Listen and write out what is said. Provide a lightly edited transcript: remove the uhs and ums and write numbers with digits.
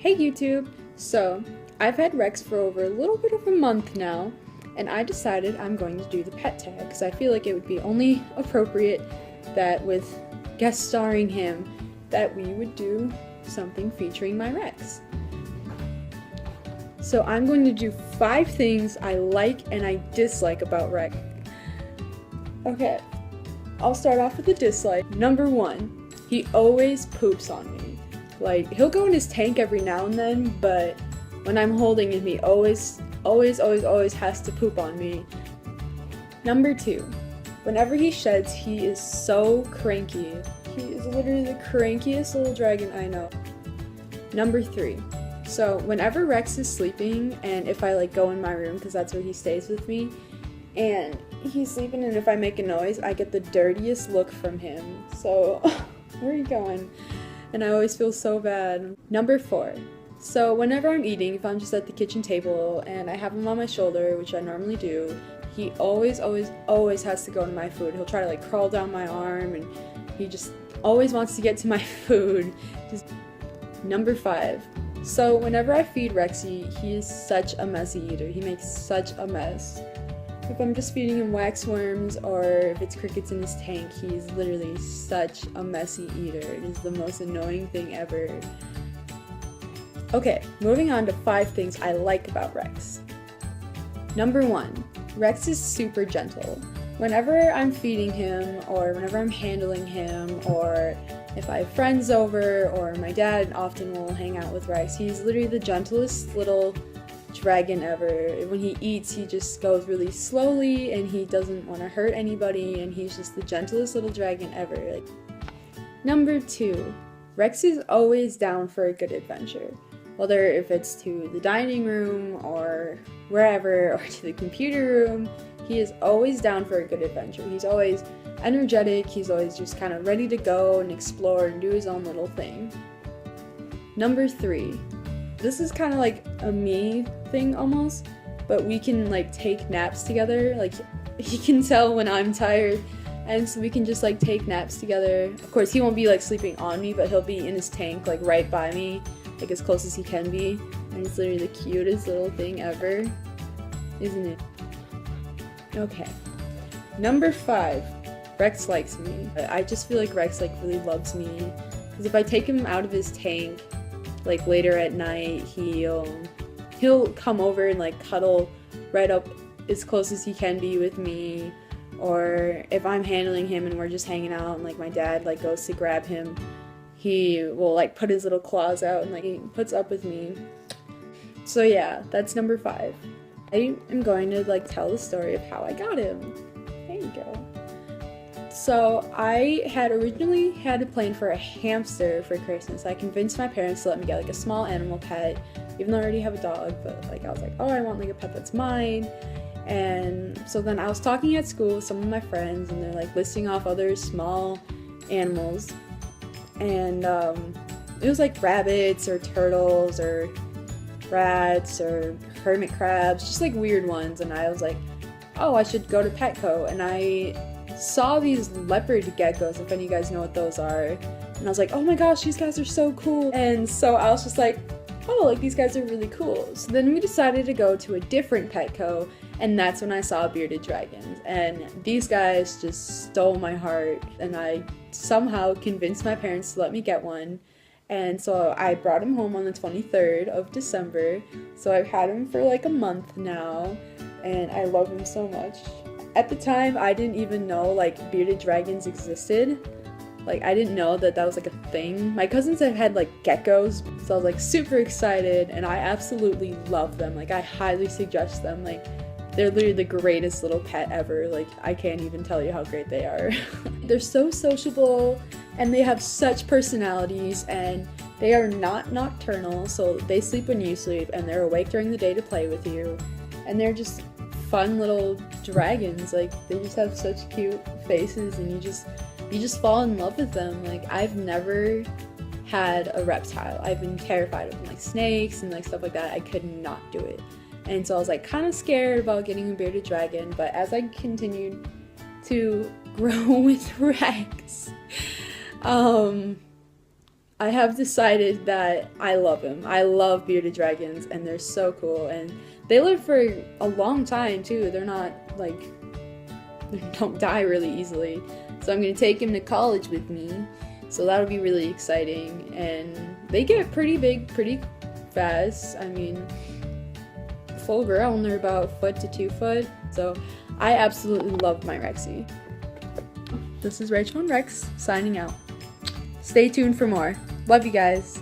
Hey YouTube! So, I've had Rex for over a little bit of a month now, and I decided I'm going to do the pet tag because I feel like it would be only appropriate that with guest starring him that we would do something featuring my Rex. So I'm going to do 5 things I like and I dislike about Rex. Okay, I'll start off with the dislike. Number 1, he always poops on me. Like, he'll go in his tank every now and then, but when I'm holding him, he always has to poop on me. Number 2, whenever he sheds, he is so cranky. He is literally the crankiest little dragon I know. Number 3, so whenever Rex is sleeping, and if I go in my room, because that's where he stays with me, and he's sleeping, and if I make a noise, I get the dirtiest look from him. So, where are you going? And I always feel so bad. Number 4, so whenever I'm eating, if I'm just at the kitchen table and I have him on my shoulder, which I normally do, he always has to go to my food. He'll try to crawl down my arm, and he just always wants to get to my food. Number 5, so whenever I feed Rexy, he is such a messy eater. He makes such a mess. If I'm just feeding him waxworms or if it's crickets in his tank, he's literally such a messy eater. It is the most annoying thing ever. Okay, moving on to 5 things I like about Rex. Number 1, Rex is super gentle. Whenever I'm feeding him, or whenever I'm handling him, or if I have friends over, or my dad often will hang out with Rex, he's literally the gentlest little dragon ever. When he eats, he just goes really slowly, and he doesn't want to hurt anybody, and he's just the gentlest little dragon ever. Number 2, Rex is always down for a good adventure. Whether if it's to the dining room, or wherever, or to the computer room, he is always down for a good adventure. He's always energetic, he's always just kind of ready to go and explore and do his own little thing. Number 3, this is kind of like a me thing almost, but we can take naps together. He can tell when I'm tired, and so we can just take naps together. Of course, he won't be sleeping on me, but he'll be in his tank right by me, as close as he can be, and it's literally the cutest little thing ever, isn't it? Okay, number 5, Rex likes me. I just feel like Rex really loves me, because if I take him out of his tank later at night, he'll come over and cuddle right up as close as he can be with me. Or if I'm handling him and we're just hanging out and my dad goes to grab him, he will put his little claws out and he puts up with me. So yeah, that's number 5. I am going to tell the story of how I got him. There you go. So I had originally had a plan for a hamster for Christmas. I convinced my parents to let me get a small animal pet, even though I already have a dog, but I was oh, I want a pet that's mine. And so then I was talking at school with some of my friends, and they're listing off other small animals, and it was rabbits or turtles or rats or hermit crabs, just weird ones. And I was oh, I should go to Petco, and I saw these leopard geckos, if any of you guys know what those are, and I was oh my gosh, these guys are so cool. And so I was just oh, these guys are really cool. So then we decided to go to a different Petco, and that's when I saw bearded dragons, and these guys just stole my heart, and I somehow convinced my parents to let me get one. And so I brought him home on the 23rd of December, so I've had him for a month now, and I love him so much. At the time, I didn't even know bearded dragons existed. I didn't know that was a thing. My cousins have had geckos, so I was super excited, and I absolutely love them. I highly suggest them. They're literally the greatest little pet ever. I can't even tell you how great they are. They're so sociable, and they have such personalities, and they are not nocturnal, so they sleep when you sleep, and they're awake during the day to play with you. And they're just fun little dragons. They just have such cute faces, and you just fall in love with them. I've never had a reptile. I've been terrified of them, snakes and stuff like that. I could not do it. And so I was kind of scared about getting a bearded dragon, but as I continued to grow with Rex, I have decided that I love him. I love bearded dragons, and they're so cool, and they live for a long time too. They're not like, they don't die really easily. So I'm gonna take him to college with me, so that'll be really exciting. And they get pretty big pretty fast. I mean, full grown, they're about 1 to 2 foot. So I absolutely love my Rexy. This is Rachel and Rex signing out. Stay tuned for more. Love you guys.